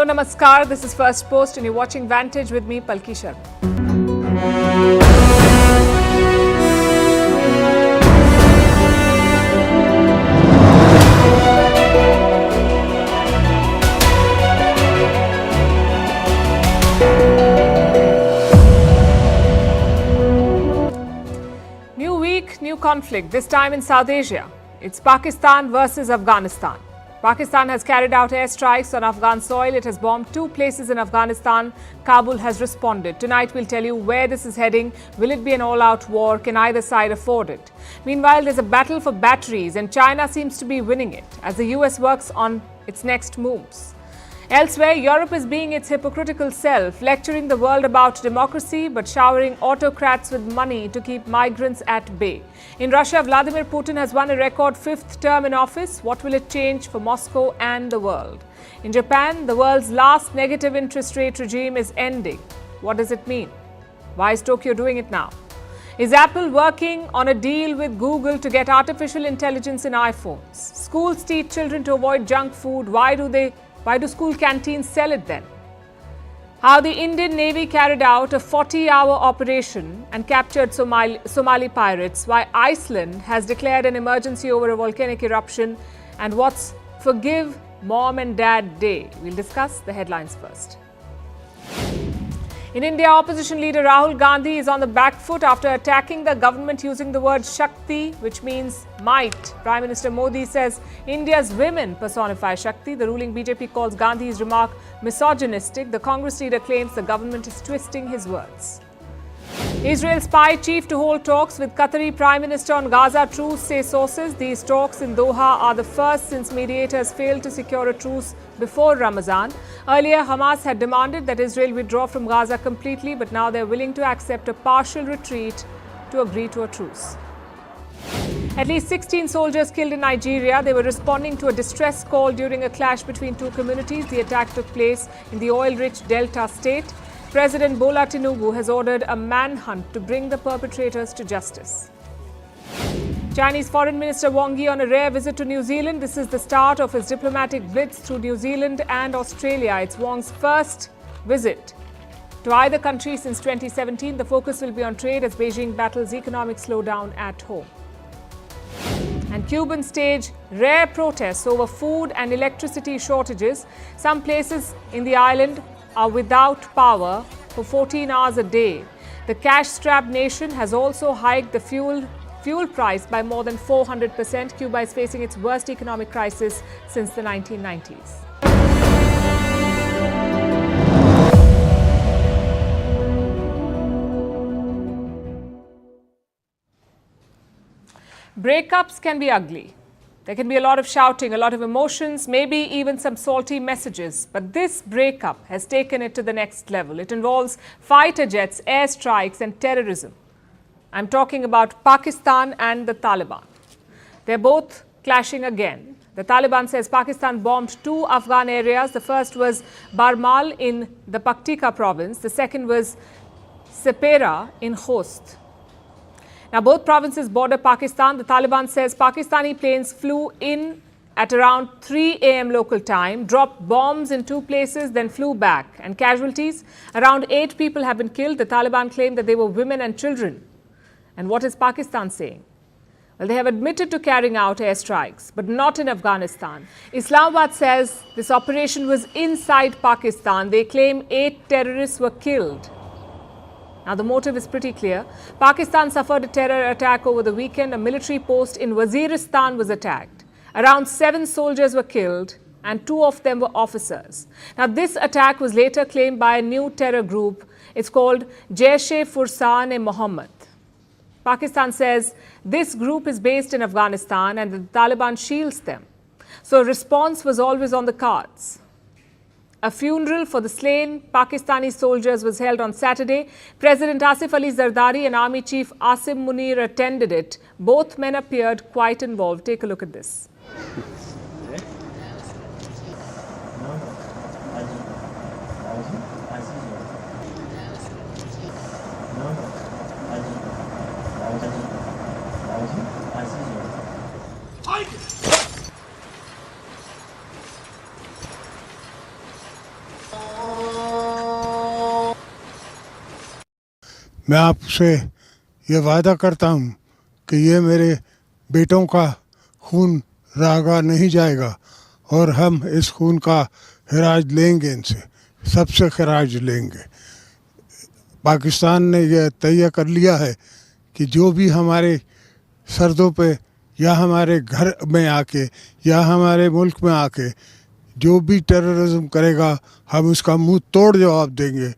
Namaskar. This is First Post and you're watching Vantage with me, Palki Sharma. New week, new conflict, this time in South Asia. It's Pakistan versus Afghanistan. Pakistan has carried out airstrikes on Afghan soil. It has bombed 2 places in Afghanistan. Kabul has responded. Tonight we'll tell you where this is heading. Will it be an all-out war? Can either side afford it? Meanwhile, there's a battle for batteries and China seems to be winning it as the US works on its next moves. Elsewhere, Europe is being its hypocritical self, lecturing the world about democracy but showering autocrats with money to keep migrants at bay. In Russia, Vladimir Putin has won a record 5th term in office. What will it change for Moscow and the world? In Japan, the world's last negative interest rate regime is ending. What does it mean? Why is Tokyo doing it now? Is Apple working on a deal with Google to get artificial intelligence in iPhones? Schools teach children to avoid junk food. Why do school canteens sell it then? How the Indian Navy carried out a 40-hour operation and captured Somali pirates. Why Iceland has declared an emergency over a volcanic eruption. And what's Forgive Mom and Dad Day? We'll discuss the headlines first. In India, opposition leader Rahul Gandhi is on the back foot after attacking the government using the word Shakti, which means might. Prime Minister Modi says India's women personify Shakti. The ruling BJP calls Gandhi's remark misogynistic. The Congress leader claims the government is twisting his words. Israel's spy chief to hold talks with Qatari Prime Minister on Gaza truce, say sources. These talks in Doha are the first since mediators failed to secure a truce before Ramadan. Earlier, Hamas had demanded that Israel withdraw from Gaza completely, but now they're willing to accept a partial retreat to agree to a truce. At least 16 soldiers killed in Nigeria. They were responding to a distress call during a clash between 2 communities. The attack took place in the oil-rich Delta state. President Bola Tinubu has ordered a manhunt to bring the perpetrators to justice. Chinese Foreign Minister Wang Yi on a rare visit to New Zealand. This is the start of his diplomatic blitz through New Zealand and Australia. It's Wang's first visit to either country since 2017. The focus will be on trade as Beijing battles economic slowdown at home. And Cubans stage rare protests over food and electricity shortages. Some places in the island are without power for 14 hours a day. The cash-strapped nation has also hiked the fuel price by more than 400%. Cuba is facing its worst economic crisis since the 1990s. Breakups can be ugly. There can be a lot of shouting, a lot of emotions, maybe even some salty messages. But this breakup has taken it to the next level. It involves fighter jets, airstrikes and terrorism. I'm talking about Pakistan and the Taliban. They're both clashing again. The Taliban says Pakistan bombed 2 Afghan areas. The first was Barmal in the Paktika province. The second was Sepera in Khost. Now, both provinces border Pakistan. The Taliban says Pakistani planes flew in at around 3 a.m. local time, dropped bombs in 2 places, then flew back. And casualties? Around 8 people have been killed. The Taliban claim that they were women and children. And what is Pakistan saying? Well, they have admitted to carrying out airstrikes, but not in Afghanistan. Islamabad says this operation was inside Pakistan. They claim 8 terrorists were killed. Now, the motive is pretty clear. Pakistan suffered a terror attack over the weekend. A military post in Waziristan was attacked. Around 7 soldiers were killed and 2 of them were officers. Now, this attack was later claimed by a new terror group. It's called Jaish-e-Fursan-e-Mohammed. Pakistan says this group is based in Afghanistan and the Taliban shields them. So a response was always on the cards. A funeral for the slain Pakistani soldiers was held on Saturday. President Asif Ali Zardari and Army Chief Asim Munir attended it. Both men appeared quite involved. Take a look at this. मैं आपसे ये वादा करता हूँ कि ये मेरे बेटों का खून रागा नहीं जाएगा और हम इस खून का खराज लेंगे, इनसे सबसे खराज लेंगे। पाकिस्तान ने यह तय कर लिया है कि जो भी हमारे सरहदों पे या हमारे घर में आके या हमारे मुल्क में आके जो भी टेररिज्म करेगा, हम उसका मुंह तोड़ जवाब देंगे।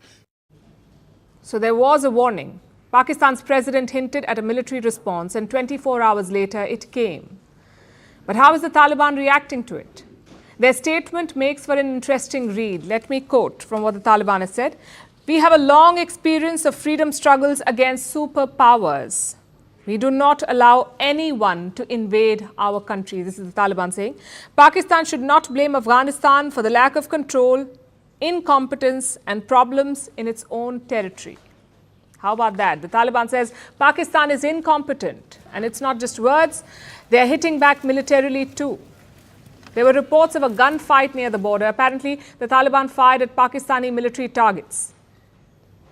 So there was a warning. Pakistan's president hinted at a military response, and 24 hours later it came. But how is the Taliban reacting to it? Their statement makes for an interesting read. Let me quote from what the Taliban has said. We have a long experience of freedom struggles against superpowers. We do not allow anyone to invade our country. This is the Taliban saying. Pakistan should not blame Afghanistan for the lack of control, incompetence and problems in its own territory. How about that? The Taliban says Pakistan is incompetent, and it's not just words. They are hitting back militarily too. There were reports of a gunfight near the border. Apparently, the Taliban fired at Pakistani military targets.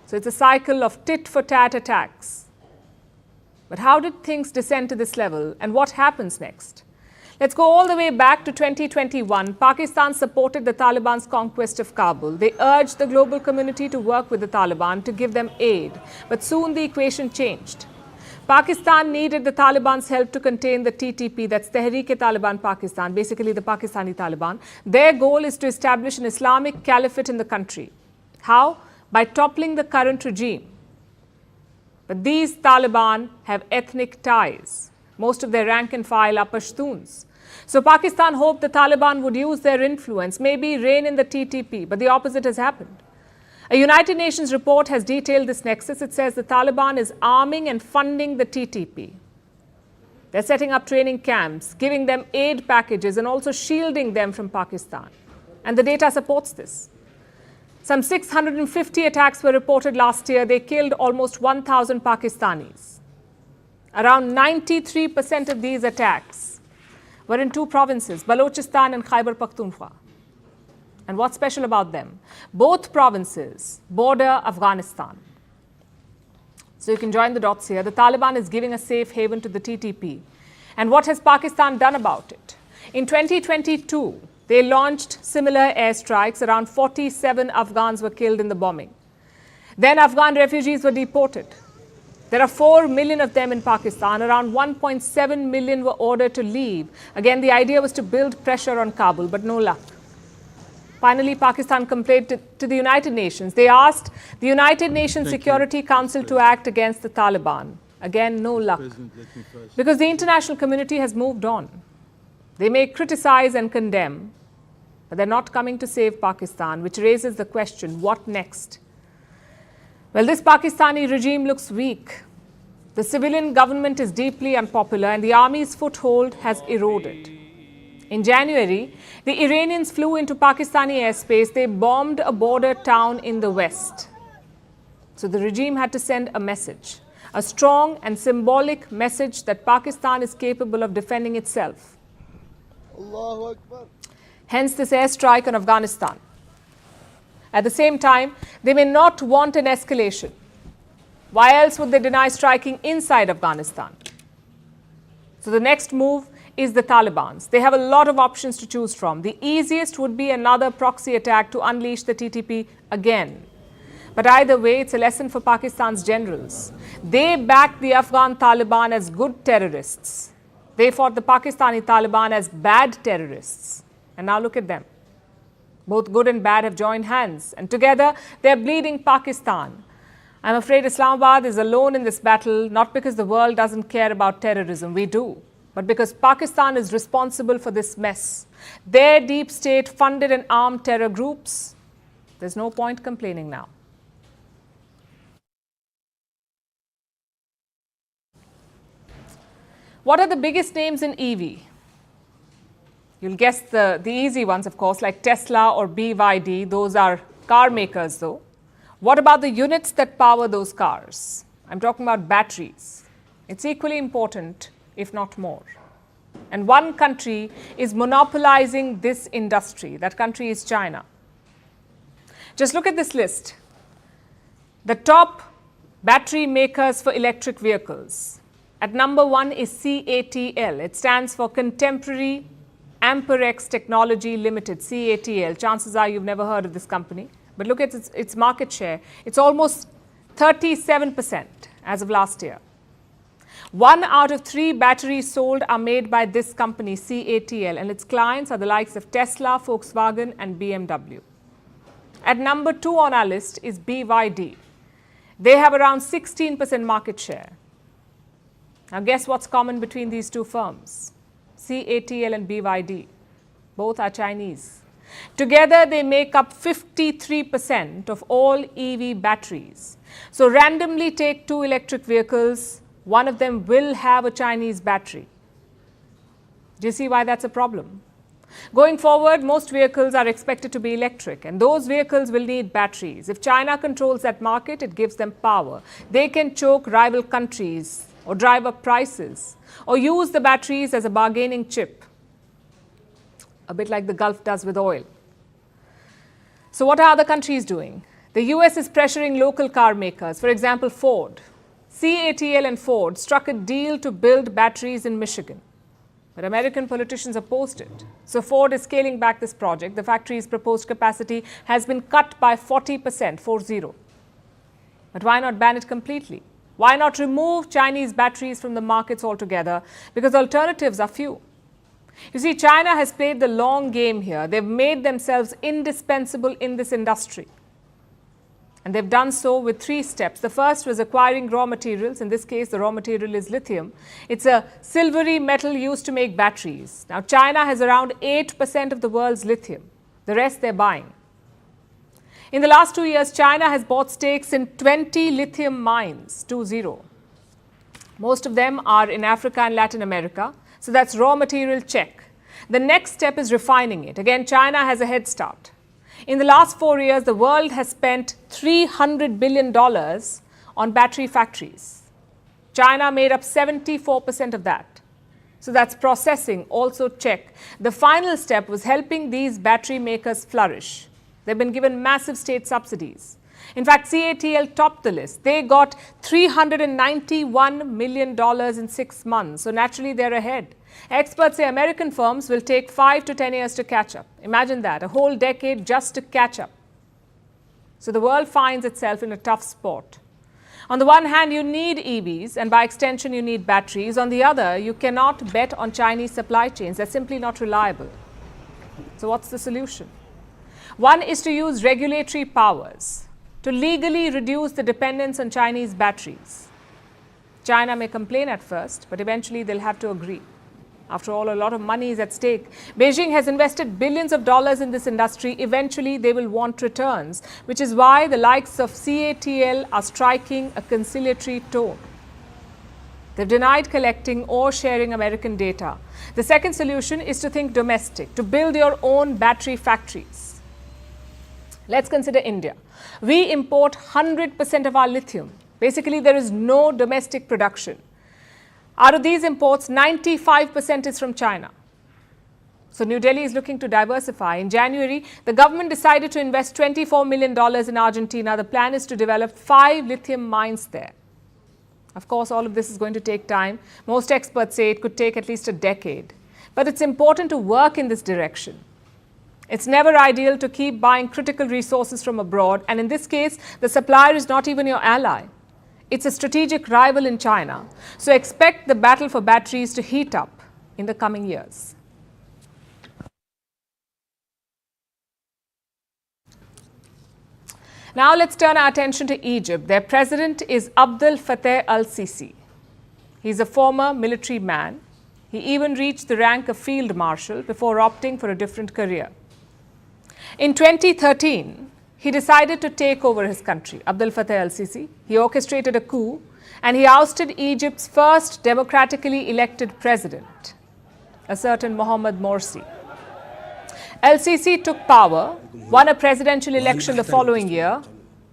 So it's a cycle of tit-for-tat attacks. But how did things descend to this level, and what happens next? Let's go all the way back to 2021. Pakistan supported the Taliban's conquest of Kabul. They urged the global community to work with the Taliban to give them aid. But soon the equation changed. Pakistan needed the Taliban's help to contain the TTP, that's Tehreek-e-Taliban Pakistan, basically the Pakistani Taliban. Their goal is to establish an Islamic caliphate in the country. How? By toppling the current regime. But these Taliban have ethnic ties. Most of their rank and file are Pashtuns. So Pakistan hoped the Taliban would use their influence, maybe rein in the TTP, but the opposite has happened. A United Nations report has detailed this nexus. It says the Taliban is arming and funding the TTP. They're setting up training camps, giving them aid packages and also shielding them from Pakistan. And the data supports this. Some 650 attacks were reported last year. They killed almost 1,000 Pakistanis. Around 93% of these attacks were in two provinces, Balochistan and Khyber Pakhtunkhwa. And what's special about them? Both provinces border Afghanistan. So you can join the dots here. The Taliban is giving a safe haven to the TTP. And what has Pakistan done about it? In 2022, they launched similar airstrikes. Around 47 Afghans were killed in the bombing. Then Afghan refugees were deported. There are 4 million of them in Pakistan. Around 1.7 million were ordered to leave. Again, the idea was to build pressure on Kabul, but no luck. Finally, Pakistan complained to the United Nations. They asked the United Nations Security Council to act against the Taliban. Again, no luck. Because the international community has moved on. They may criticize and condemn, but they're not coming to save Pakistan, which raises the question, what next? Well, this Pakistani regime looks weak. The civilian government is deeply unpopular and the army's foothold has eroded. In January, the Iranians flew into Pakistani airspace. They bombed a border town in the west. So the regime had to send a message, a strong and symbolic message that Pakistan is capable of defending itself. Allahu Akbar. Hence this airstrike on Afghanistan. At the same time, they may not want an escalation. Why else would they deny striking inside Afghanistan? So the next move is the Taliban's. They have a lot of options to choose from. The easiest would be another proxy attack to unleash the TTP again. But either way, it's a lesson for Pakistan's generals. They backed the Afghan Taliban as good terrorists. They fought the Pakistani Taliban as bad terrorists. And now look at them. Both good and bad have joined hands. And together, they're bleeding Pakistan. I'm afraid Islamabad is alone in this battle, not because the world doesn't care about terrorism. We do. But because Pakistan is responsible for this mess. Their deep state funded and armed terror groups. There's no point complaining now. What are the biggest names in EV? You'll guess the easy ones, of course, like Tesla or BYD. Those are car makers, though. What about the units that power those cars? I'm talking about batteries. It's equally important, if not more. And one country is monopolizing this industry. That country is China. Just look at this list. The top Battery makers for electric vehicles. At number 1 is CATL. It stands for Contemporary Amperex Technology Limited, CATL. Chances are you've never heard of this company. But look at its market share. It's almost 37% as of last year. 1 out of 3 batteries sold are made by this company, CATL, and its clients are the likes of Tesla, Volkswagen, and BMW. At number 2 on our list is BYD. They have around 16% market share. Now, guess what's common between these two firms? CATL and BYD. Both are Chinese. Together, they make up 53% of all EV batteries. So, randomly take 2 electric vehicles, one of them will have a Chinese battery. Do you see why that's a problem? Going forward, most vehicles are expected to be electric, and those vehicles will need batteries. If China controls that market, it gives them power. They can choke rival countries or drive up prices or use the batteries as a bargaining chip, a bit like the Gulf does with oil. So what are other countries doing? The US is pressuring local car makers, for example, Ford. CATL and Ford struck a deal to build batteries in Michigan. But American politicians opposed it. So Ford is scaling back this project. The factory's proposed capacity has been cut by 40%, 40. But why not ban it completely? Why not remove Chinese batteries from the markets altogether? Because alternatives are few. You see, China has played the long game here. They've made themselves indispensable in this industry. And they've done so with 3 steps. The first was acquiring raw materials. In this case, the raw material is lithium. It's a silvery metal used to make batteries. Now, China has around 8% of the world's lithium. The rest they're buying. In the last 2 years, China has bought stakes in 20 lithium mines, 20. Most of them are in Africa and Latin America. So that's raw material check. The next step is refining it. Again, China has a head start. In the last 4 years, the world has spent $300 billion on battery factories. China made up 74% of that. So that's processing, also check. The final step was helping these battery makers flourish. They've been given massive state subsidies. In fact, CATL topped the list. They got $391 million in 6 months. So naturally, they're ahead. Experts say American firms will take 5 to 10 years to catch up. Imagine that, a whole decade just to catch up. So the world finds itself in a tough spot. On the one hand, you need EVs, and by extension, you need batteries. On the other, you cannot bet on Chinese supply chains. They're simply not reliable. So what's the solution? One is to use regulatory powers to legally reduce the dependence on Chinese batteries. China may complain at first, but eventually they'll have to agree. After all, a lot of money is at stake. Beijing has invested billions of dollars in this industry. Eventually, they will want returns, which is why the likes of CATL are striking a conciliatory tone. They've denied collecting or sharing American data. The second solution is to think domestic, to build your own battery factories. Let's consider India. We import 100% of our lithium. Basically, there is no domestic production. Out of these imports, 95% is from China. So New Delhi is looking to diversify. In January, the government decided to invest $24 million in Argentina. The plan is to develop 5 lithium mines there. Of course, all of this is going to take time. Most experts say it could take at least a decade. But it's important to work in this direction. It's never ideal to keep buying critical resources from abroad. And in this case, the supplier is not even your ally. It's a strategic rival in China. So expect the battle for batteries to heat up in the coming years. Now let's turn our attention to Egypt. Their president is Abdel Fattah al-Sisi. He's a former military man. He even reached the rank of field marshal before opting for a different career. In 2013, he decided to take over his country, Abdel Fattah al-Sisi. He orchestrated a coup and he ousted Egypt's first democratically elected president, a certain Mohamed Morsi. El-Sisi took power, won a presidential election the following year,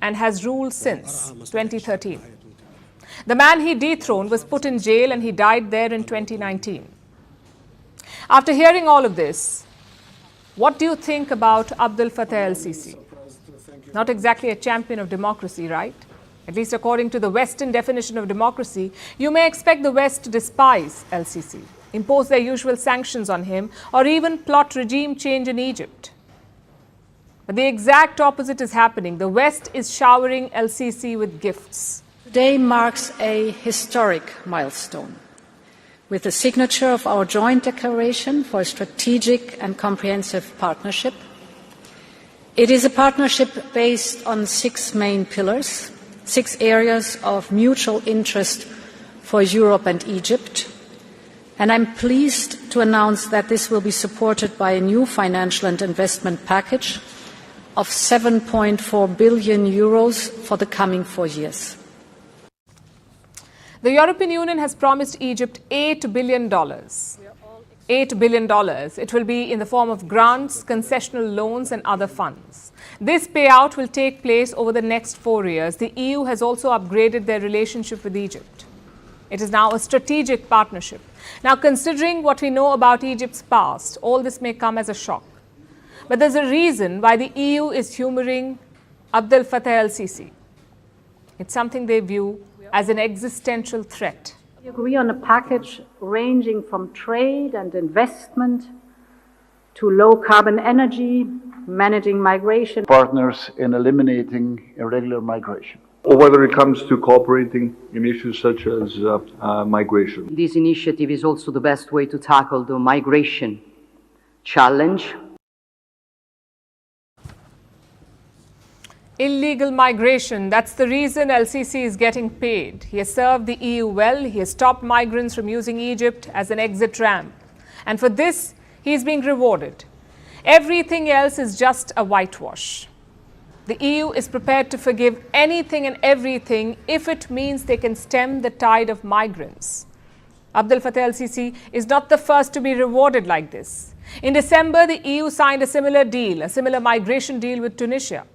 and has ruled since 2013. The man he dethroned was put in jail and he died there in 2019. After hearing all of this, what do you think about Abdel Fattah el-Sisi? Not exactly a champion of democracy, right? At least according to the Western definition of democracy, you may expect the West to despise LCC, impose their usual sanctions on him, or even plot regime change in Egypt. But the exact opposite is happening. The West is showering LCC with gifts. Today marks a historic milestone with the signature of our joint declaration for a strategic and comprehensive partnership. It is a partnership based on 6 main pillars, 6 areas of mutual interest for Europe and Egypt. And I'm pleased to announce that this will be supported by a new financial and investment package of 7.4 billion euros for the coming 4 years. The European Union has promised Egypt $8 billion. $8 billion. It will be in the form of grants, concessional loans and other funds. This payout will take place over the next 4 years. The EU has also upgraded their relationship with Egypt. It is now a strategic partnership. Now, considering what we know about Egypt's past, all this may come as a shock. But there's a reason why the EU is humouring Abdel Fattah el-Sisi. It's something they view as an existential threat. We agree on a package ranging from trade and investment to low-carbon energy, managing migration. Partners in eliminating irregular migration. Or whether it comes to cooperating in issues such as migration. This initiative is also the best way to tackle the migration challenge. Illegal migration, that's the reason LCC is getting paid. He has served the EU well. He has stopped migrants from using Egypt as an exit ramp. And for this, he is being rewarded. Everything else is just a whitewash. The EU is prepared to forgive anything and everything if it means they can stem the tide of migrants. Abdel Fattah el-Sisi is not the first to be rewarded like this. In December, the EU signed a similar migration deal with Tunisia.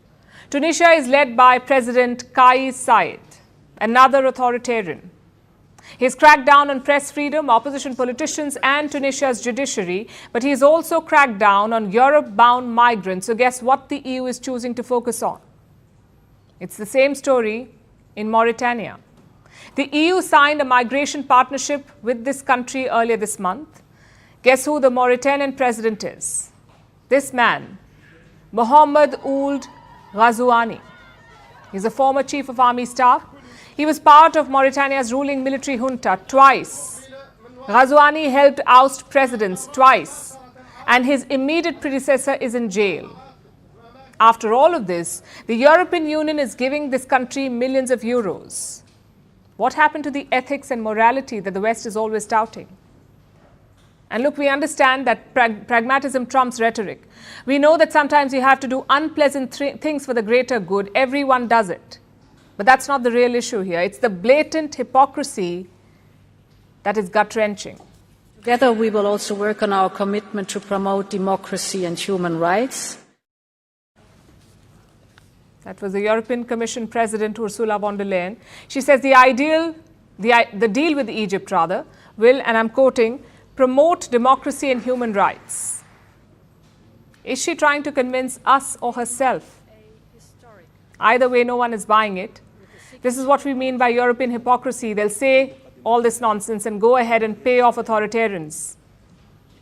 Tunisia is led by President Kais Saied, another authoritarian. He has cracked down on press freedom, opposition politicians and Tunisia's judiciary, but he has also cracked down on Europe-bound migrants. So guess what the EU is choosing to focus on? It's the same story in Mauritania. The EU signed a migration partnership with this country earlier this month. Guess who the Mauritanian president is? This man, Mohamed Ould Ghazouani. He's a former chief of army staff. He was part of Mauritania's ruling military junta twice. Ghazouani helped oust presidents twice, and his immediate predecessor is in jail. After all of this, the European Union is giving this country millions of euros. What happened to the ethics and morality that the West is always touting? And look, we understand that pragmatism trumps rhetoric. We know that sometimes you have to do unpleasant things for the greater good. Everyone does it. But that's not the real issue here. It's the blatant hypocrisy that is gut-wrenching. Together, we will also work on our commitment to promote democracy and human rights. That was the European Commission President Ursula von der Leyen. She says the deal with Egypt, will, and I'm quoting, promote democracy and human rights. Is she trying to convince us or herself? Either way, no one is buying it. This is what we mean by European hypocrisy. They'll say all this nonsense and go ahead and pay off authoritarians.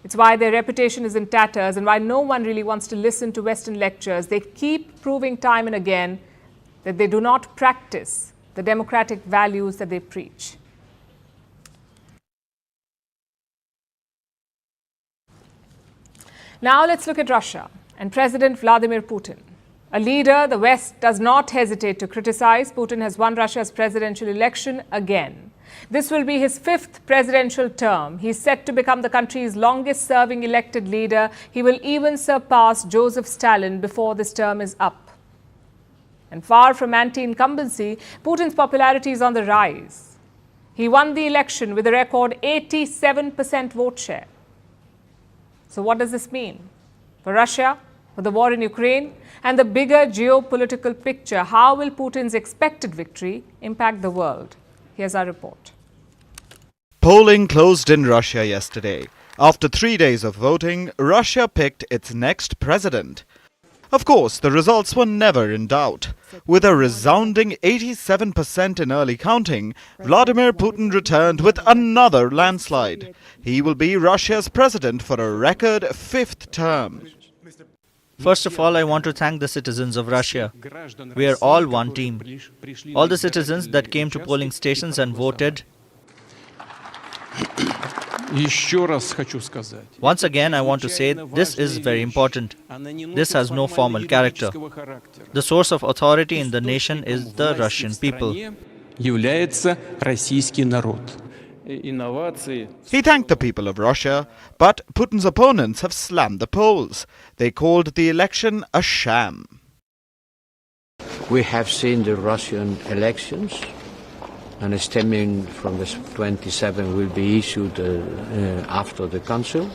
It's why their reputation is in tatters and why no one really wants to listen to Western lectures. They keep proving time and again that they do not practice the democratic values that they preach. Now let's look at Russia and President Vladimir Putin. A leader the West does not hesitate to criticize. Putin has won Russia's presidential election again. This will be his 5th presidential term. He's set to become the country's longest-serving elected leader. He will even surpass Joseph Stalin before this term is up. And far from anti-incumbency, Putin's popularity is on the rise. He won the election with a record 87% vote share. So what does this mean for Russia, for the war in Ukraine, and the bigger geopolitical picture? How will Putin's expected victory impact the world? Here's our report. Polling closed in Russia yesterday. After 3 days of voting, Russia picked its next president. Of course, the results were never in doubt. With a resounding 87% in early counting, Vladimir Putin returned with another landslide. He will be Russia's president for a record 5th term. First of all, I want to thank the citizens of Russia. We are all one team. All the citizens that came to polling stations and voted. Once again, I want to say this is very important. This has no formal character. The source of authority in the nation is the Russian people. He thanked the people of Russia, but Putin's opponents have slammed the polls. They called the election a sham. We have seen the Russian elections, and a statement from the 27 will be issued after the Council.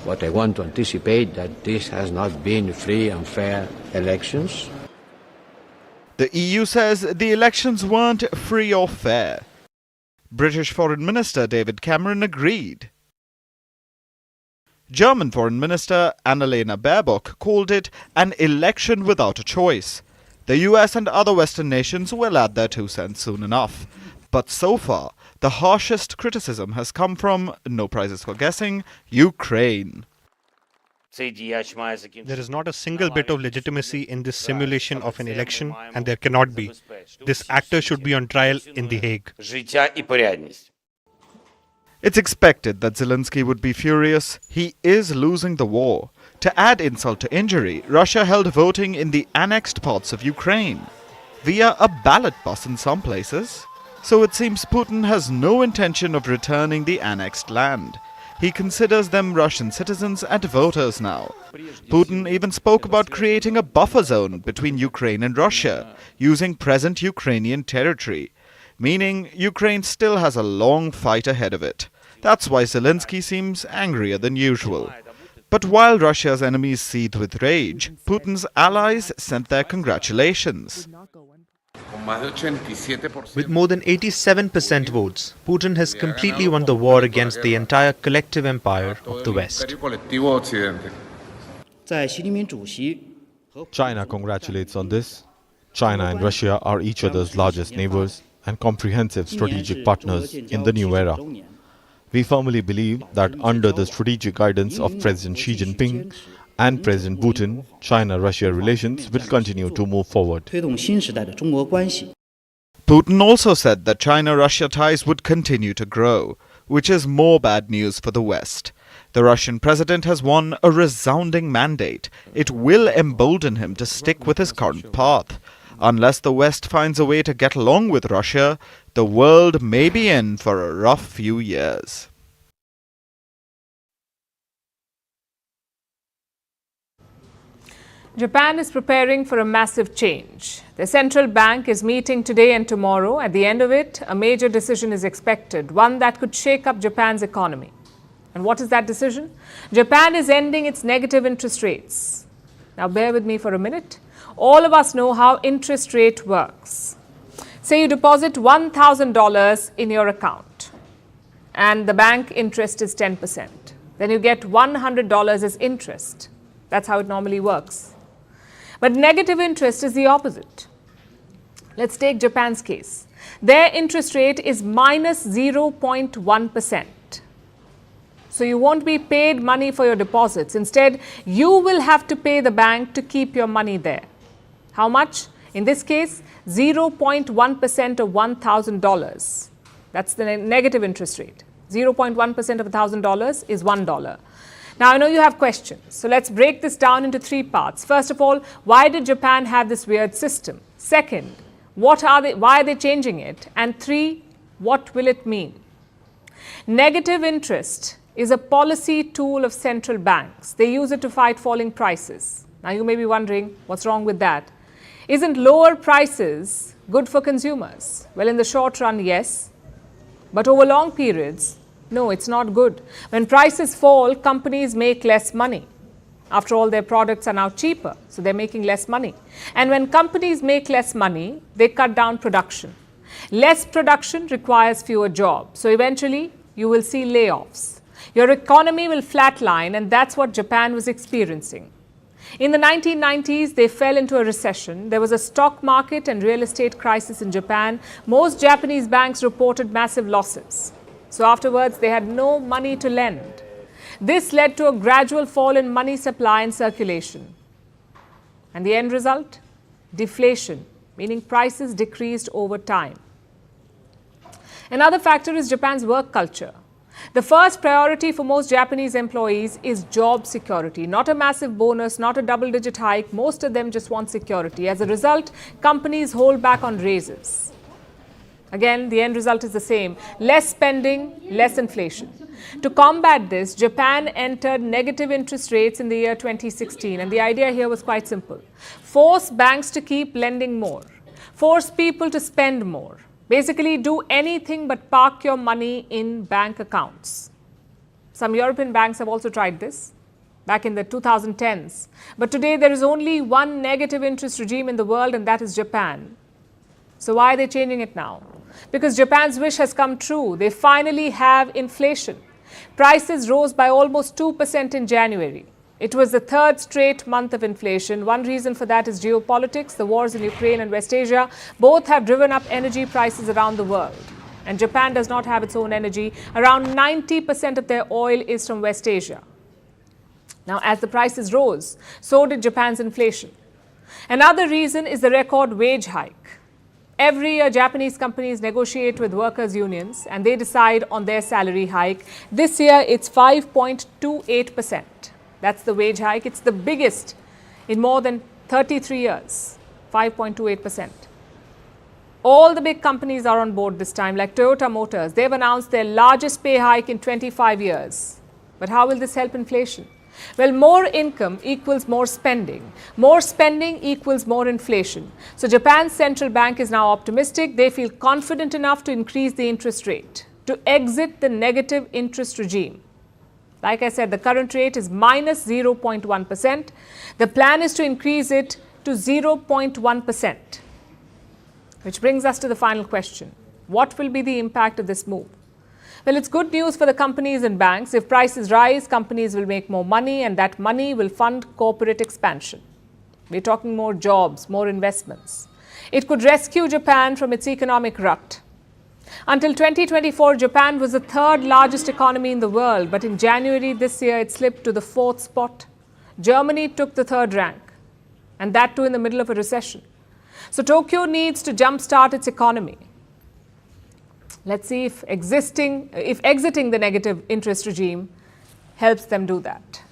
But I want to anticipate that this has not been free and fair elections. The EU says the elections weren't free or fair. British Foreign Minister David Cameron agreed. German Foreign Minister Annalena Baerbock called it an election without a choice. The US and other Western nations will add their 2 cents soon enough. But so far, the harshest criticism has come from, no prizes for guessing, Ukraine. There is not a single bit of legitimacy in this simulation of an election, and there cannot be. This actor should be on trial in The Hague. It's expected that Zelensky would be furious. He is losing the war. To add insult to injury, Russia held voting in the annexed parts of Ukraine via a ballot bus in some places. So it seems Putin has no intention of returning the annexed land. He considers them Russian citizens and voters now. Putin even spoke about creating a buffer zone between Ukraine and Russia, using present Ukrainian territory, meaning Ukraine still has a long fight ahead of it. That's why Zelensky seems angrier than usual. But while Russia's enemies seethe with rage, Putin's allies sent their congratulations. With more than 87% votes, Putin has completely won the war against the entire collective empire of the West. China congratulates on this. China and Russia are each other's largest neighbors and comprehensive strategic partners in the new era. We firmly believe that under the strategic guidance of President Xi Jinping and President Putin, China-Russia relations will continue to move forward. Putin also said that China-Russia ties would continue to grow, which is more bad news for the West. The Russian president has won a resounding mandate. It will embolden him to stick with his current path. Unless the West finds a way to get along with Russia, the world may be in for a rough few years. Japan is preparing for a massive change. The central bank is meeting today and tomorrow. At the end of it, a major decision is expected, one that could shake up Japan's economy. And what is that decision? Japan is ending its negative interest rates. Now bear with me for a minute. All of us know how interest rate works. Say you deposit $1,000 in your account and the bank interest is 10%. Then you get $100 as interest. That's how it normally works. But negative interest is the opposite. Let's take Japan's case. Their interest rate is minus 0.1%. So you won't be paid money for your deposits. Instead, you will have to pay the bank to keep your money there. How much? In this case, 0.1% of $1,000. That's the negative interest rate. 0.1% of $1,000 is $1. Now, I know you have questions. So let's break this down into 3 parts. First of all, why did Japan have this weird system? Second, why are they changing it? And 3, what will it mean? Negative interest is a policy tool of central banks. They use it to fight falling prices. Now, you may be wondering, what's wrong with that? Isn't lower prices good for consumers? Well, in the short run, yes. But over long periods, no, it's not good. When prices fall, companies make less money. After all, their products are now cheaper, so they're making less money. And when companies make less money, they cut down production. Less production requires fewer jobs. So eventually, you will see layoffs. Your economy will flatline, and that's what Japan was experiencing. In the 1990s, they fell into a recession. There was a stock market and real estate crisis in Japan. Most Japanese banks reported massive losses. So afterwards, they had no money to lend. This led to a gradual fall in money supply and circulation. And the end result? Deflation, meaning prices decreased over time. Another factor is Japan's work culture. The first priority for most Japanese employees is job security, not a massive bonus, not a double-digit hike. Most of them just want security. As a result, companies hold back on raises. Again, the end result is the same. Less spending, less inflation. To combat this, Japan entered negative interest rates in the year 2016. And the idea here was quite simple. Force banks to keep lending more. Force people to spend more. Basically, do anything but park your money in bank accounts. Some European banks have also tried this back in the 2010s. But today, there is only one negative interest regime in the world, and that is Japan. So why are they changing it now? Because Japan's wish has come true. They finally have inflation. Prices rose by almost 2% in January. It was the third straight month of inflation. One reason for that is geopolitics. The wars in Ukraine and West Asia both have driven up energy prices around the world. And Japan does not have its own energy. Around 90% of their oil is from West Asia. Now, as the prices rose, so did Japan's inflation. Another reason is the record wage hike. Every year, Japanese companies negotiate with workers' unions and they decide on their salary hike. This year, it's 5.28%. That's the wage hike. It's the biggest in more than 33 years, 5.28%. All the big companies are on board this time, like Toyota Motors. They've announced their largest pay hike in 25 years. But how will this help inflation? Well, more income equals more spending. More spending equals more inflation. So Japan's central bank is now optimistic. They feel confident enough to increase the interest rate, to exit the negative interest regime. Like I said, the current rate is minus 0.1%. The plan is to increase it to 0.1%. Which brings us to the final question. What will be the impact of this move? Well, it's good news for the companies and banks. If prices rise, companies will make more money, and that money will fund corporate expansion. We're talking more jobs, more investments. It could rescue Japan from its economic rut. Until 2024, Japan was the third largest economy in the world, but in January this year, it slipped to the fourth spot. Germany took the third rank, and that too in the middle of a recession. So Tokyo needs to jumpstart its economy. Let's see if exiting the negative interest regime helps them do that.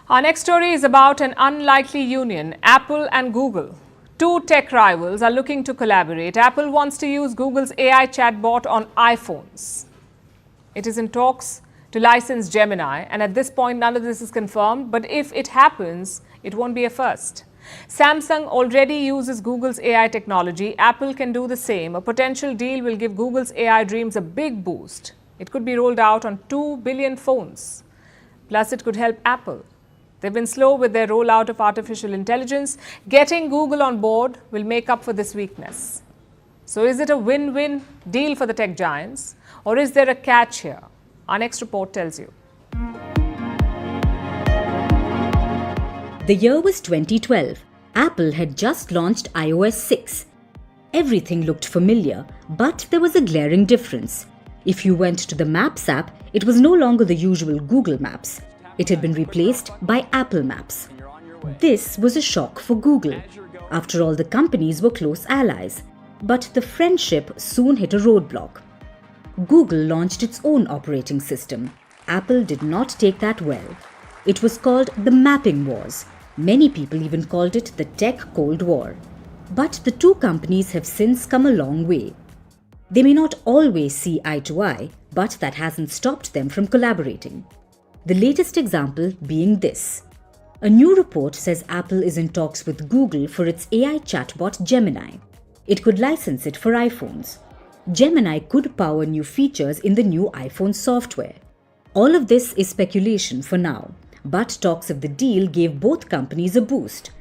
Our next story is about an unlikely union, Apple and Google. Two tech rivals are looking to collaborate. Apple wants to use Google's AI chatbot on iPhones. It is in talks to license Gemini, and at this point, none of this is confirmed. But if it happens, it won't be a first. Samsung already uses Google's AI technology. Apple can do the same. A potential deal will give Google's AI dreams a big boost. It could be rolled out on 2 billion phones. Plus, it could help Apple. They've been slow with their rollout of artificial intelligence. Getting Google on board will make up for this weakness. So is it a win-win deal for the tech giants, or is there a catch here? Our next report tells you. The year was 2012. Apple had just launched iOS 6. Everything looked familiar, but there was a glaring difference. If you went to the Maps app, it was no longer the usual Google Maps. It had been replaced by Apple Maps. This was a shock for Google. After all, the companies were close allies. But the friendship soon hit a roadblock. Google launched its own operating system. Apple did not take that well. It was called the Mapping Wars. Many people even called it the Tech Cold War. But the two companies have since come a long way. They may not always see eye to eye, but that hasn't stopped them from collaborating. The latest example being this. A new report says Apple is in talks with Google for its AI chatbot Gemini. It could license it for iPhones. Gemini could power new features in the new iPhone software. All of this is speculation for now, but talks of the deal gave both companies a boost.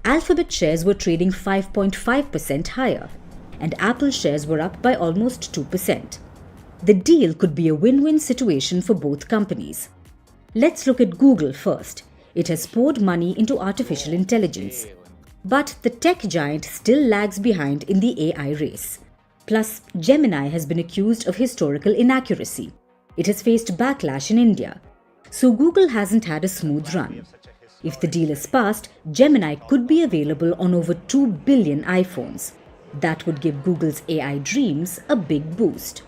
Alphabet shares were trading 5.5% higher, and Apple shares were up by almost 2%. The deal could be a win-win situation for both companies. Let's look at Google first. It has poured money into artificial intelligence. But the tech giant still lags behind in the AI race. Plus, Gemini has been accused of historical inaccuracy. It has faced backlash in India. So Google hasn't had a smooth run. If the deal is passed, Gemini could be available on over 2 billion iPhones. That would give Google's AI dreams a big boost.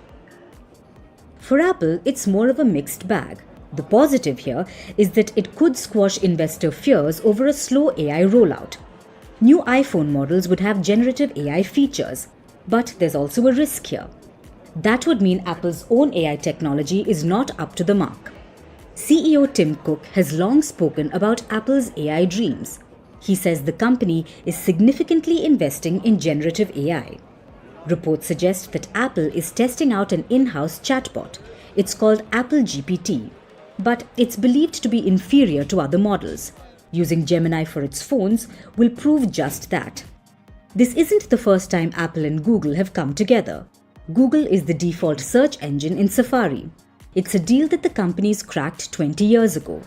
For Apple, it's more of a mixed bag. The positive here is that it could squash investor fears over a slow AI rollout. New iPhone models would have generative AI features, but there's also a risk here. That would mean Apple's own AI technology is not up to the mark. CEO Tim Cook has long spoken about Apple's AI dreams. He says the company is significantly investing in generative AI. Reports suggest that Apple is testing out an in-house chatbot. It's called Apple GPT, but it's believed to be inferior to other models. Using Gemini for its phones will prove just that. This isn't the first time Apple and Google have come together. Google is the default search engine in Safari. It's a deal that the companies cracked 20 years ago.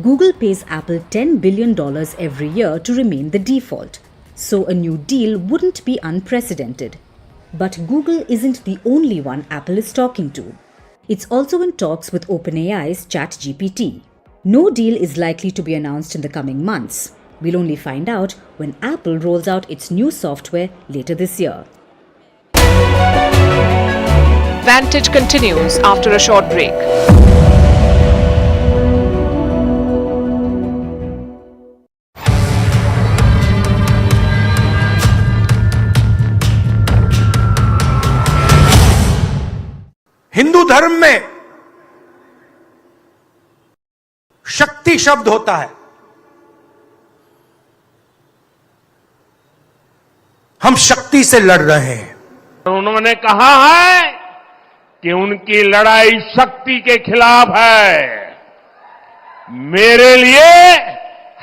Google pays Apple $10 billion every year to remain the default, so a new deal wouldn't be unprecedented. But Google isn't the only one Apple is talking to. It's also in talks with OpenAI's ChatGPT. No deal is likely to be announced in the coming months. We'll only find out when Apple rolls out its new software later this year. Vantage continues after a short break. Hindu धर्म में शक्ति शब्द होता है. हम शक्ति से लड़ रहे हैं. उन्होंने कहा है कि उनकी लड़ाई शक्ति के खिलाफ है. मेरे लिए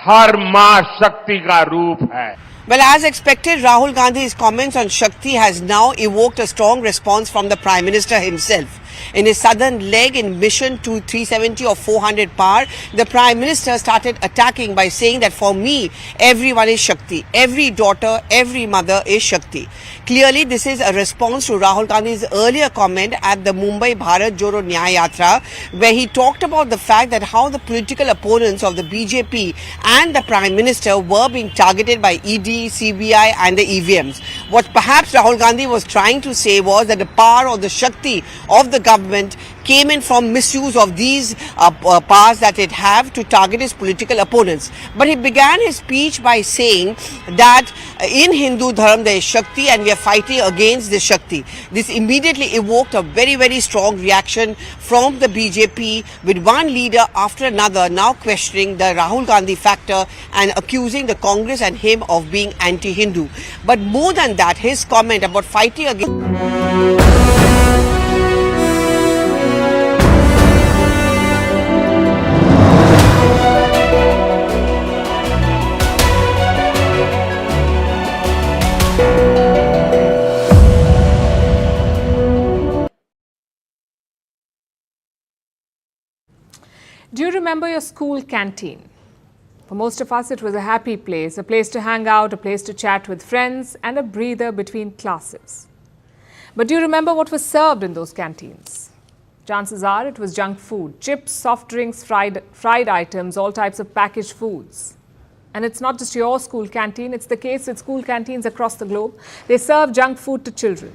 हर मां शक्ति का रूप है. Well, as expected, Rahul Gandhi's comments on Shakti has now evoked a strong response from the Prime Minister himself. In his southern leg in mission to 370 or 400 power, the Prime Minister started attacking by saying that for me, everyone is Shakti. Every daughter, every mother is Shakti. Clearly, this is a response to Rahul Gandhi's earlier comment at the Mumbai Bharat Jodo Nyaya Yatra, where he talked about the fact that how the political opponents of the BJP and the Prime Minister were being targeted by ED, CBI and the EVMs. What perhaps Rahul Gandhi was trying to say was that the power or the Shakti of the government came in from misuse of these powers that it have to target its political opponents. But he began his speech by saying that in Hindu Dharma there is Shakti and we are fighting against this Shakti. This immediately evoked a very, very strong reaction from the BJP, with one leader after another now questioning the Rahul Gandhi factor and accusing the Congress and him of being anti-Hindu. But more than that, his comment about fighting against... Do you remember your school canteen? For most of us, it was a happy place, a place to hang out, a place to chat with friends, and a breather between classes. But do you remember what was served in those canteens? Chances are it was junk food, chips, soft drinks, fried items, all types of packaged foods. And it's not just your school canteen, it's the case with school canteens across the globe. They serve junk food to children.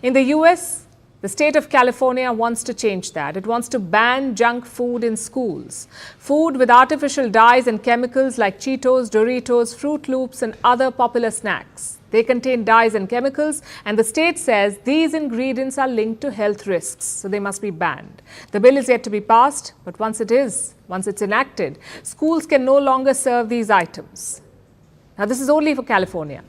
In the US, the state of California wants to change that. It wants to ban junk food in schools. Food with artificial dyes and chemicals like Cheetos, Doritos, Fruit Loops and other popular snacks. They contain dyes and chemicals, and the state says these ingredients are linked to health risks, so they must be banned. The bill is yet to be passed, but once it's enacted, schools can no longer serve these items. Now, this is only for California.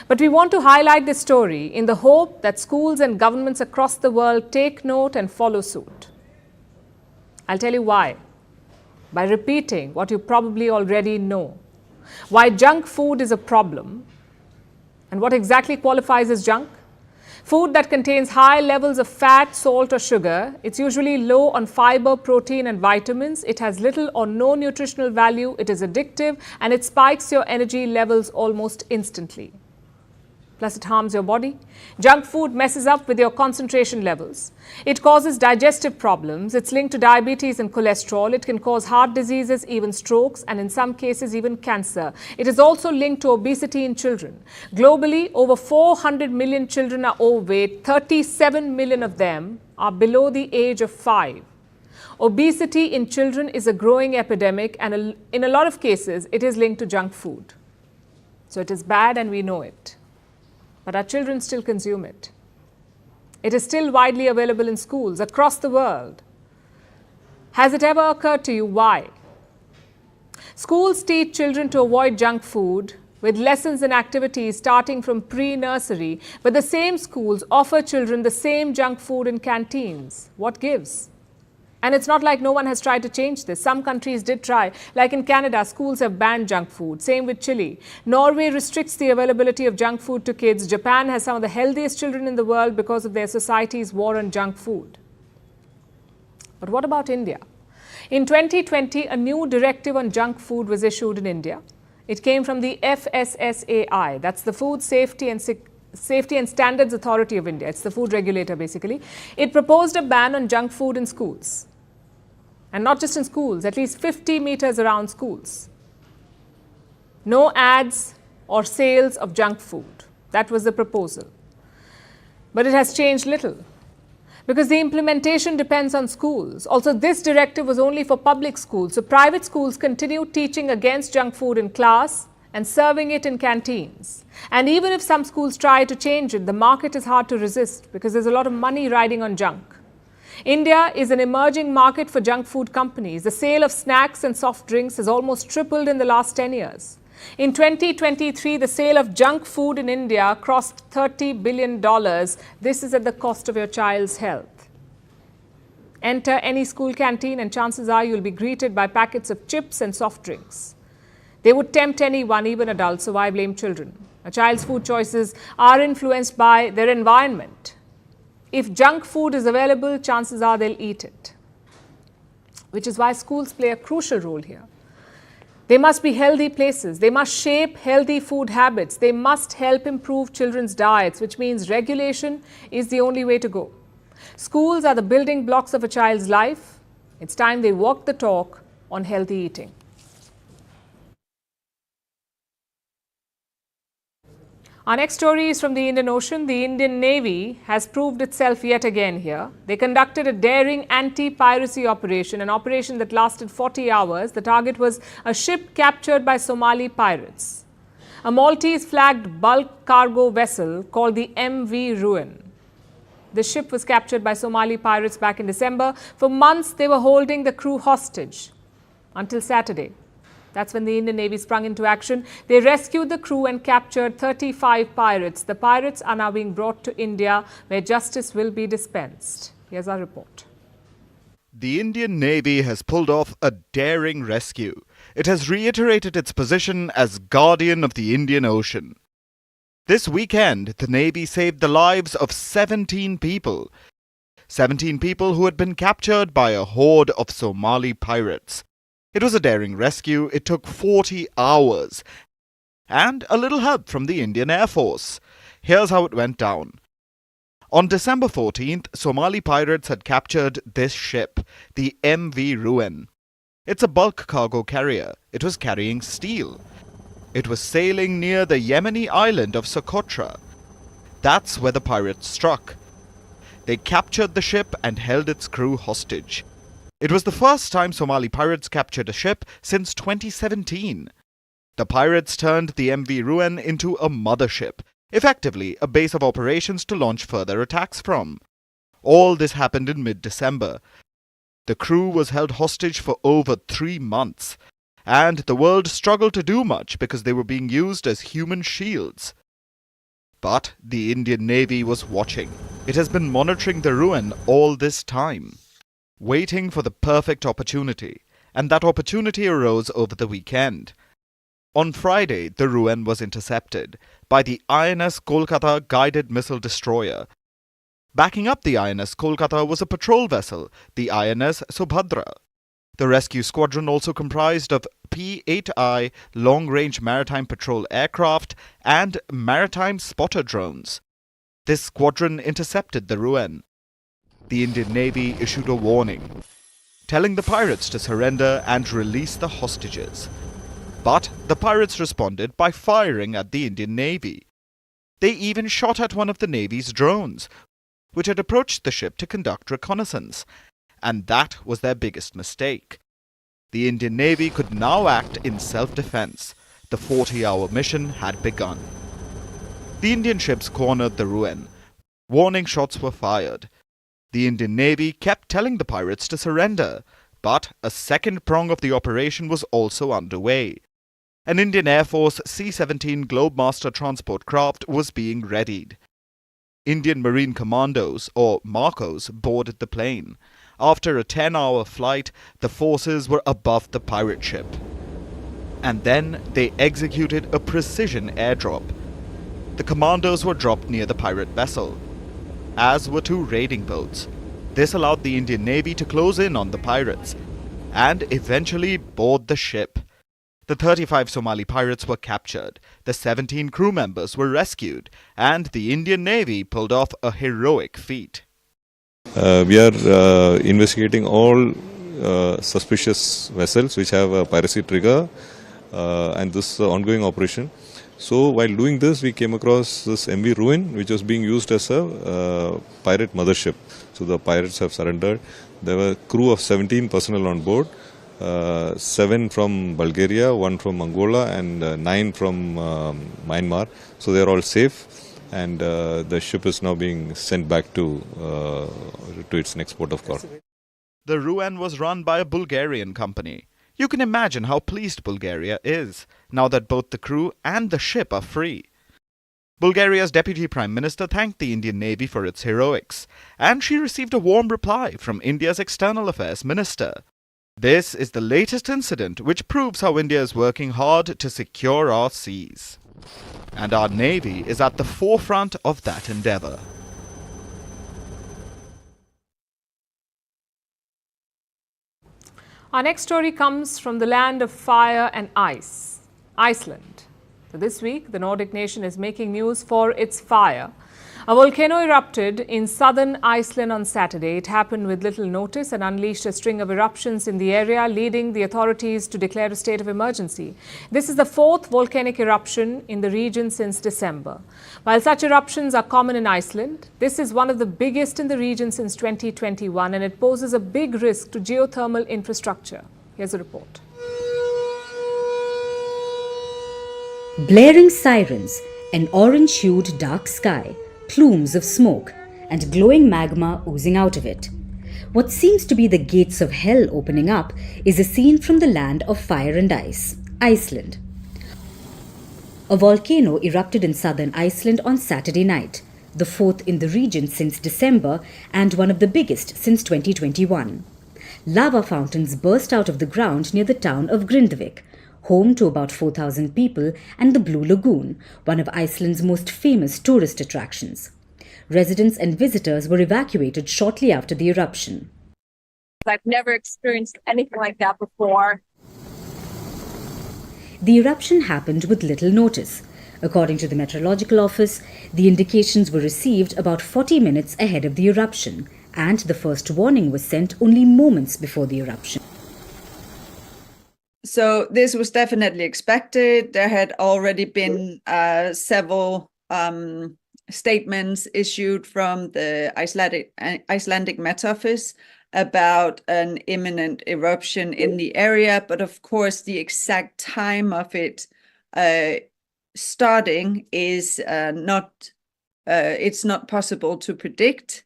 But we want to highlight this story in the hope that schools and governments across the world take note and follow suit. I'll tell you why. By repeating what you probably already know. Why junk food is a problem and what exactly qualifies as junk. Food that contains high levels of fat, salt or sugar. It's usually low on fiber, protein and vitamins. It has little or no nutritional value. It is addictive and it spikes your energy levels almost instantly. Plus it harms your body. Junk food messes up with your concentration levels. It causes digestive problems. It's linked to diabetes and cholesterol. It can cause heart diseases, even strokes, and in some cases even cancer. It is also linked to obesity in children. Globally, over 400 million children are overweight. 37 million of them are below the age of 5. Obesity in children is a growing epidemic, and in a lot of cases, it is linked to junk food. So it is bad and we know it. But our children still consume it. It is still widely available in schools across the world. Has it ever occurred to you why? Schools teach children to avoid junk food with lessons and activities starting from pre-nursery, but the same schools offer children the same junk food in canteens. What gives? And it's not like no one has tried to change this. Some countries did try. Like in Canada, schools have banned junk food. Same with Chile. Norway restricts the availability of junk food to kids. Japan has some of the healthiest children in the world because of their society's war on junk food. But what about India? In 2020, a new directive on junk food was issued in India. It came from the FSSAI, that's the Food Safety and Standards Authority of India. It's the food regulator, basically. It proposed a ban on junk food in schools. And not just in schools, at least 50 meters around schools. No ads or sales of junk food. That was the proposal. But it has changed little, because the implementation depends on schools. Also, this directive was only for public schools. So private schools continue teaching against junk food in class and serving it in canteens. And even if some schools try to change it, the market is hard to resist because there's a lot of money riding on junk. India is an emerging market for junk food companies. The sale of snacks and soft drinks has almost tripled in the last 10 years. In 2023, the sale of junk food in India crossed $30 billion. This is at the cost of your child's health. Enter any school canteen and chances are you'll be greeted by packets of chips and soft drinks. They would tempt anyone, even adults, so why blame children? A child's food choices are influenced by their environment. If junk food is available, chances are they'll eat it. Which is why schools play a crucial role here. They must be healthy places. They must shape healthy food habits. They must help improve children's diets, which means regulation is the only way to go. Schools are the building blocks of a child's life. It's time they walk the talk on healthy eating. Our next story is from the Indian Ocean. The Indian Navy has proved itself yet again here. They conducted a daring anti-piracy operation, an operation that lasted 40 hours. The target was a ship captured by Somali pirates. A Maltese-flagged bulk cargo vessel called the MV Ruin. The ship was captured by Somali pirates back in December. For months, they were holding the crew hostage until Saturday. That's when the Indian Navy sprung into action. They rescued the crew and captured 35 pirates. The pirates are now being brought to India, where justice will be dispensed. Here's our report. The Indian Navy has pulled off a daring rescue. It has reiterated its position as guardian of the Indian Ocean. This weekend, the Navy saved the lives of 17 people. 17 people who had been captured by a horde of Somali pirates. It was a daring rescue. It took 40 hours. And a little help from the Indian Air Force. Here's how it went down. On December 14th, Somali pirates had captured this ship, the MV Ruin. It's a bulk cargo carrier. It was carrying steel. It was sailing near the Yemeni island of Socotra. That's where the pirates struck. They captured the ship and held its crew hostage. It was the first time Somali pirates captured a ship since 2017. The pirates turned the MV Ruin into a mothership, effectively a base of operations to launch further attacks from. All this happened in mid-December. The crew was held hostage for over 3 months, and the world struggled to do much because they were being used as human shields. But the Indian Navy was watching. It has been monitoring the Ruin all this time, waiting for the perfect opportunity, and that opportunity arose over the weekend. On Friday, the Ruin was intercepted by the INS Kolkata guided missile destroyer, Backing up the INS Kolkata was a patrol vessel, the INS Subhadra. The rescue squadron also comprised of P-8I long-range maritime patrol aircraft and maritime spotter drones. This squadron intercepted the ruin. The Indian Navy issued a warning, telling the pirates to surrender and release the hostages. But the pirates responded by firing at the Indian Navy. They even shot at one of the Navy's drones, which had approached the ship to conduct reconnaissance. And that was their biggest mistake. The Indian Navy could now act in self-defense. The 40-hour mission had begun. The Indian ships cornered the ruin. Warning shots were fired. The Indian Navy kept telling the pirates to surrender, but a second prong of the operation was also underway. An Indian Air Force C-17 Globemaster transport craft was being readied. Indian Marine Commandos, or Marcos, boarded the plane. After a 10-hour flight, the forces were above the pirate ship. And then they executed a precision airdrop. The commandos were dropped near the pirate vessel, as were two raiding boats. This allowed the Indian Navy to close in on the pirates and eventually board the ship. The 35 Somali pirates were captured, the 17 crew members were rescued, and the Indian Navy pulled off a heroic feat. We are investigating all suspicious vessels which have a piracy trigger and this ongoing operation. So while doing this, we came across this MV Ruin, which was being used as a pirate mothership. So the pirates have surrendered. There were a crew of 17 personnel on board, 7 from Bulgaria, 1 from Angola, and 9 from Myanmar. So they are all safe, and the ship is now being sent back to its next port of call. The Ruin was run by a Bulgarian company. You can imagine how pleased Bulgaria is, now that both the crew and the ship are free. Bulgaria's Deputy Prime Minister thanked the Indian Navy for its heroics, and she received a warm reply from India's External Affairs Minister. This is the latest incident which proves how India is working hard to secure our seas. And our Navy is at the forefront of that endeavour. Our next story comes from the land of fire and ice, Iceland. So this week, the Nordic nation is making news for its fire. A volcano erupted in southern Iceland on Saturday. It happened with little notice and unleashed a string of eruptions in the area, leading the authorities to declare a state of emergency. This is the fourth volcanic eruption in the region since December. While such eruptions are common in Iceland, this is one of the biggest in the region since 2021, and it poses a big risk to geothermal infrastructure. Here's a report. Blaring sirens, an orange-hued dark sky, plumes of smoke, and glowing magma oozing out of it. What seems to be the gates of hell opening up is a scene from the land of fire and ice, Iceland. A volcano erupted in southern Iceland on Saturday night, the fourth in the region since December and one of the biggest since 2021. Lava fountains burst out of the ground near the town of Grindavik, home to about 4,000 people, and the Blue Lagoon, one of Iceland's most famous tourist attractions. Residents and visitors were evacuated shortly after the eruption. I've never experienced anything like that before. The eruption happened with little notice. According to the Meteorological Office, the indications were received about 40 minutes ahead of the eruption, and the first warning was sent only moments before the eruption. So this was definitely expected. There had already been several statements issued from the Icelandic Met Office about an imminent eruption in the area, but of course the exact time of it starting is it's not possible to predict.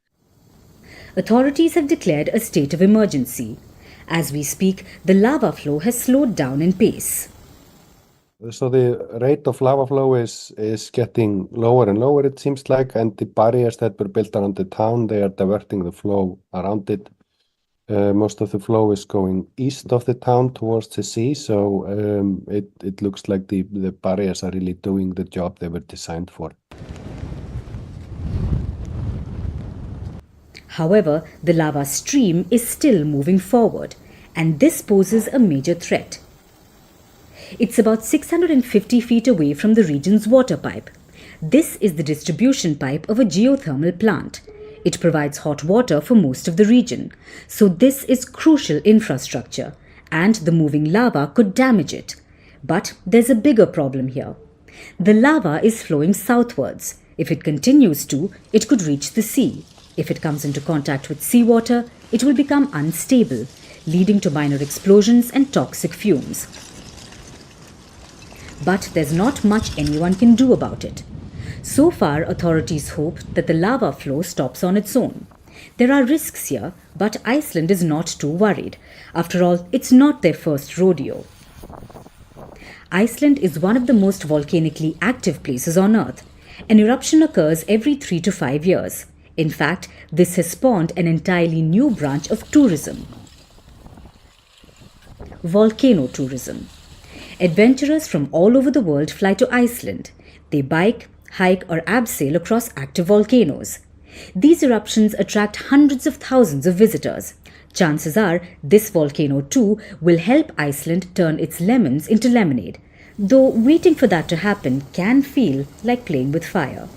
Authorities have declared a state of emergency. As we speak, the lava flow has slowed down in pace. So the rate of lava flow is getting lower and lower, it seems like, and the barriers that were built around the town, they are diverting the flow around it. Most of the flow is going east of the town towards the sea, so it looks like the barriers are really doing the job they were designed for. However, the lava stream is still moving forward, and this poses a major threat. It's about 650 feet away from the region's water pipe. This is the distribution pipe of a geothermal plant. It provides hot water for most of the region, so this is crucial infrastructure, and the moving lava could damage it. But there's a bigger problem here. The lava is flowing southwards. If it continues to, it could reach the sea. If it comes into contact with seawater, it will become unstable, leading to minor explosions and toxic fumes. But there's not much anyone can do about it. So far, authorities hope that the lava flow stops on its own. There are risks here, but Iceland is not too worried. After all, it's not their first rodeo. Iceland is one of the most volcanically active places on Earth. An eruption occurs every 3 to 5 years. In fact, this has spawned an entirely new branch of tourism: volcano tourism. Adventurers from all over the world fly to Iceland. They bike, hike or abseil across active volcanoes. These eruptions attract hundreds of thousands of visitors. Chances are this volcano too will help Iceland turn its lemons into lemonade, though waiting for that to happen can feel like playing with fire.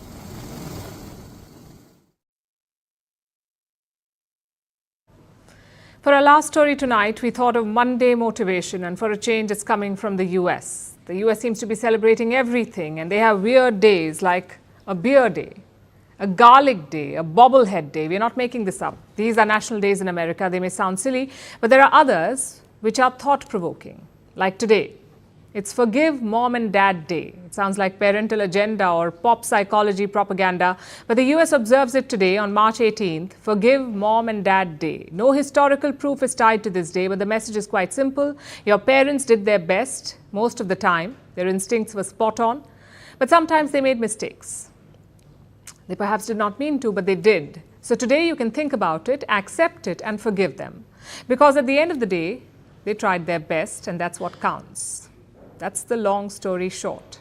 For our last story tonight, we thought of Monday motivation, and for a change it's coming from the US. The US seems to be celebrating everything, and they have weird days like a beer day, a garlic day, a bobblehead day. We're not making this up. These are national days in America. They may sound silly, but there are others which are thought-provoking, like today. It's Forgive Mom and Dad Day. It sounds like parental agenda or pop psychology propaganda, but the US observes it today on March 18th, Forgive Mom and Dad Day. No historical proof is tied to this day, but the message is quite simple. Your parents did their best most of the time. Their instincts were spot on, but sometimes they made mistakes. They perhaps did not mean to, but they did. So today you can think about it, accept it, and forgive them. Because at the end of the day, they tried their best, and that's what counts. That's the long story short,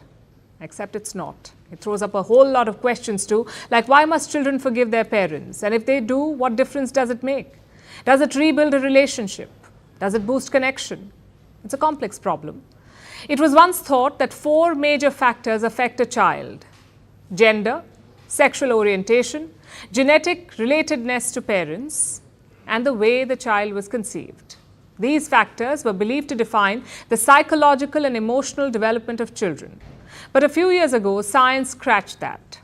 except it's not. It throws up a whole lot of questions too, like why must children forgive their parents? And if they do, what difference does it make? Does it rebuild a relationship? Does it boost connection? It's a complex problem. It was once thought that 4 major factors affect a child: gender, sexual orientation, genetic relatedness to parents, and the way the child was conceived. These factors were believed to define the psychological and emotional development of children. But a few years ago, science scratched that.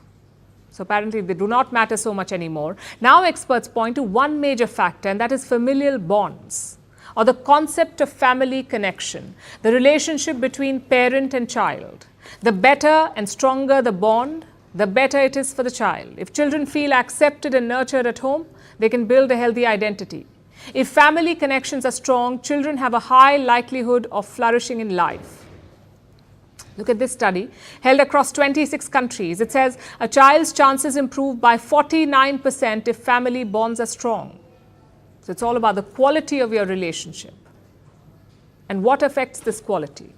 So apparently they do not matter so much anymore. Now experts point to one major factor, and that is familial bonds, or the concept of family connection, the relationship between parent and child. The better and stronger the bond, the better it is for the child. If children feel accepted and nurtured at home, they can build a healthy identity. If family connections are strong, children have a high likelihood of flourishing in life. Look at this study held across 26 countries. It says a child's chances improve by 49% if family bonds are strong. So it's all about the quality of your relationship. And what affects this quality?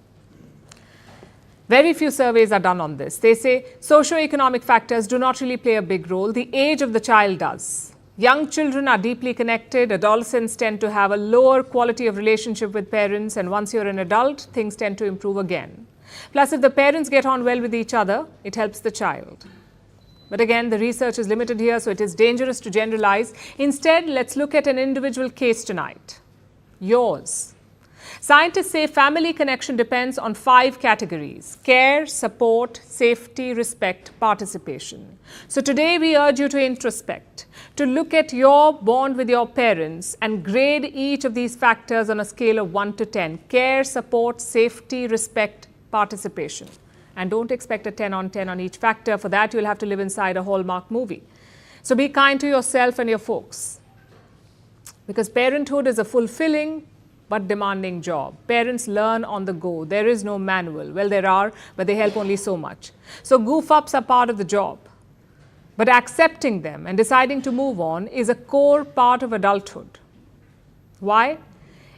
Very few surveys are done on this. They say socioeconomic factors do not really play a big role. The age of the child does. Young children are deeply connected. Adolescents tend to have a lower quality of relationship with parents, and once you're an adult, things tend to improve again. Plus, if the parents get on well with each other, it helps the child. But again, the research is limited here, so it is dangerous to generalize. Instead, let's look at an individual case tonight. Yours. Scientists say family connection depends on 5 categories: care, support, safety, respect, participation. So today we urge you to introspect, to look at your bond with your parents and grade each of these factors on a scale of 1 to 10. Care, support, safety, respect, participation. And don't expect a 10 on 10 on each factor. For that, you'll have to live inside a Hallmark movie. So be kind to yourself and your folks. Because parenthood is a fulfilling but demanding job. Parents learn on the go. There is no manual. Well, there are, but they help only so much. So goof-ups are part of the job. But accepting them and deciding to move on is a core part of adulthood. Why?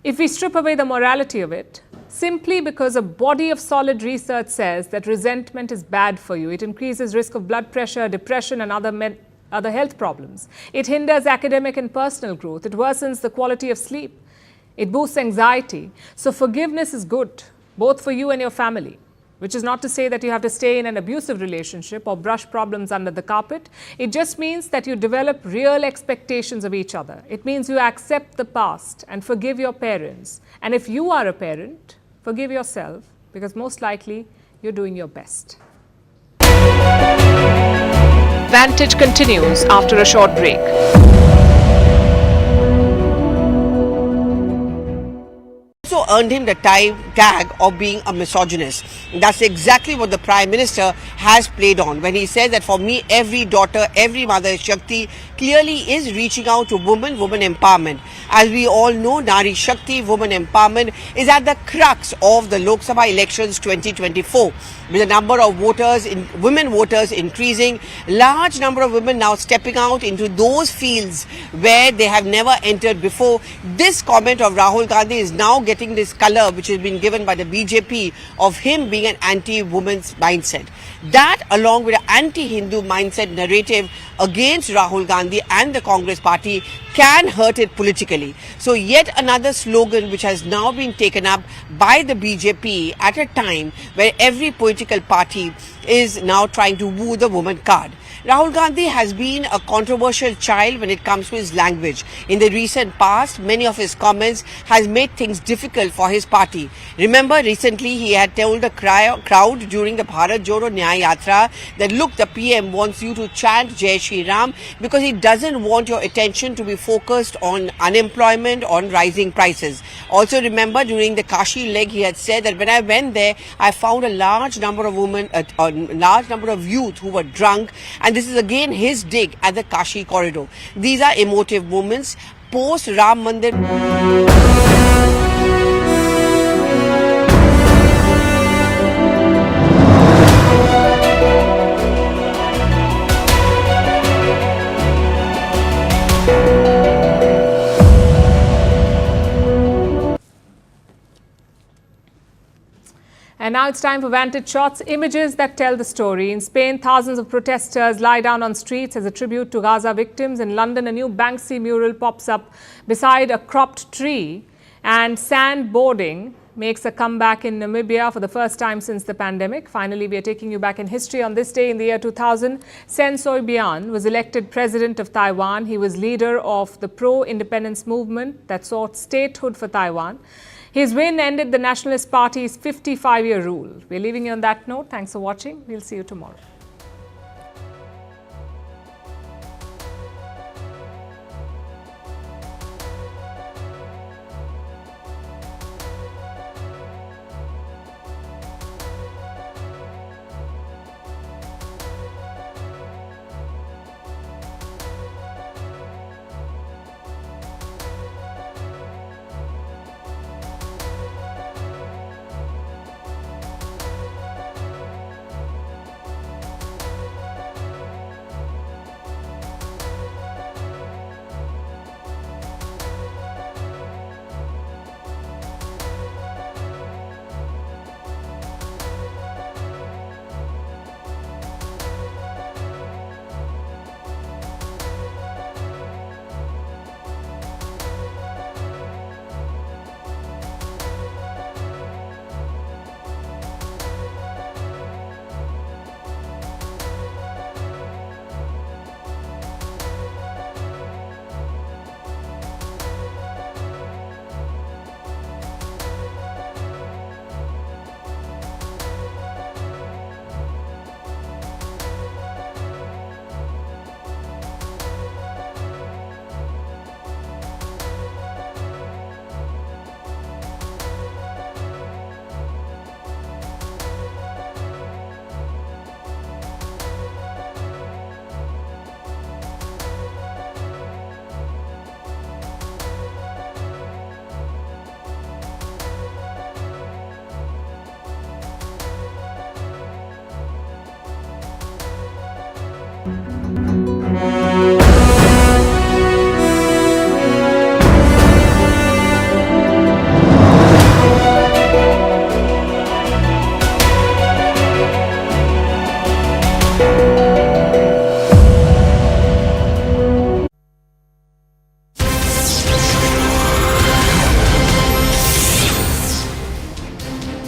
If we strip away the morality of it, simply because a body of solid research says that resentment is bad for you. It increases risk of blood pressure, depression, and other health problems. It hinders academic and personal growth. It worsens the quality of sleep. It boosts anxiety. So forgiveness is good, both for you and your family. Which is not to say that you have to stay in an abusive relationship or brush problems under the carpet. It just means that you develop real expectations of each other. It means you accept the past and forgive your parents. And if you are a parent, forgive yourself, because most likely you're doing your best. Vantage continues after a short break. Also earned him the tag of being a misogynist. That's exactly what the Prime Minister has played on when he says that for me, every daughter, every mother is Shakti, clearly is reaching out to women empowerment. As we all know, Nari Shakti, women empowerment, is at the crux of the Lok Sabha elections 2024. With the number of women voters increasing, large number of women now stepping out into those fields where they have never entered before. This comment of Rahul Gandhi is now getting this color which has been given by the BJP of him being an anti-women's mindset. That, along with an anti-Hindu mindset narrative against Rahul Gandhi and the Congress party, can hurt it politically. So yet another slogan which has now been taken up by the BJP at a time where every political party is now trying to woo the woman card. Rahul Gandhi has been a controversial child when it comes to his language. In the recent past, many of his comments has made things difficult for his party. Remember, recently he had told the crowd during the Bharat Jodo Nyaya Yatra that look, the PM wants you to chant Jai Shri Ram because he doesn't want your attention to be focused on unemployment, on rising prices. Also remember, during the Kashi leg, he had said that when I went there, I found a large number of women, a large number of youth who were drunk, and this is again his dig at the Kashi corridor. These are emotive moments post Ram Mandir. And now it's time for Vantage Shots, images that tell the story. In Spain, thousands of protesters lie down on streets as a tribute to Gaza victims. In London, a new Banksy mural pops up beside a cropped tree. And sandboarding makes a comeback in Namibia for the first time since the pandemic. Finally, we are taking you back in history. On this day in the year 2000, Sen Soi Bian was elected president of Taiwan. He was leader of the pro-independence movement that sought statehood for Taiwan. His win ended the Nationalist Party's 55-year rule. We're leaving you on that note. Thanks for watching. We'll see you tomorrow.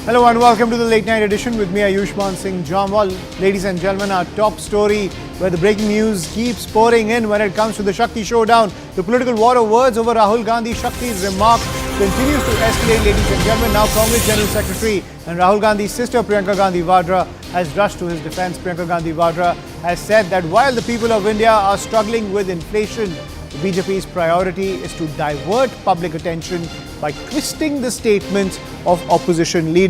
Hello and welcome to the late night edition with me Ayushman Singh Jamwal. Ladies and gentlemen, our top story where the breaking news keeps pouring in when it comes to the Shakti showdown. The political war of words over Rahul Gandhi Shakti's remark continues to escalate, ladies and gentlemen. Now Congress General Secretary and Rahul Gandhi's sister Priyanka Gandhi Vadra has rushed to his defense. Priyanka Gandhi Vadra has said that while the people of India are struggling with inflation, the BJP's priority is to divert public attention by twisting the statements of opposition leaders.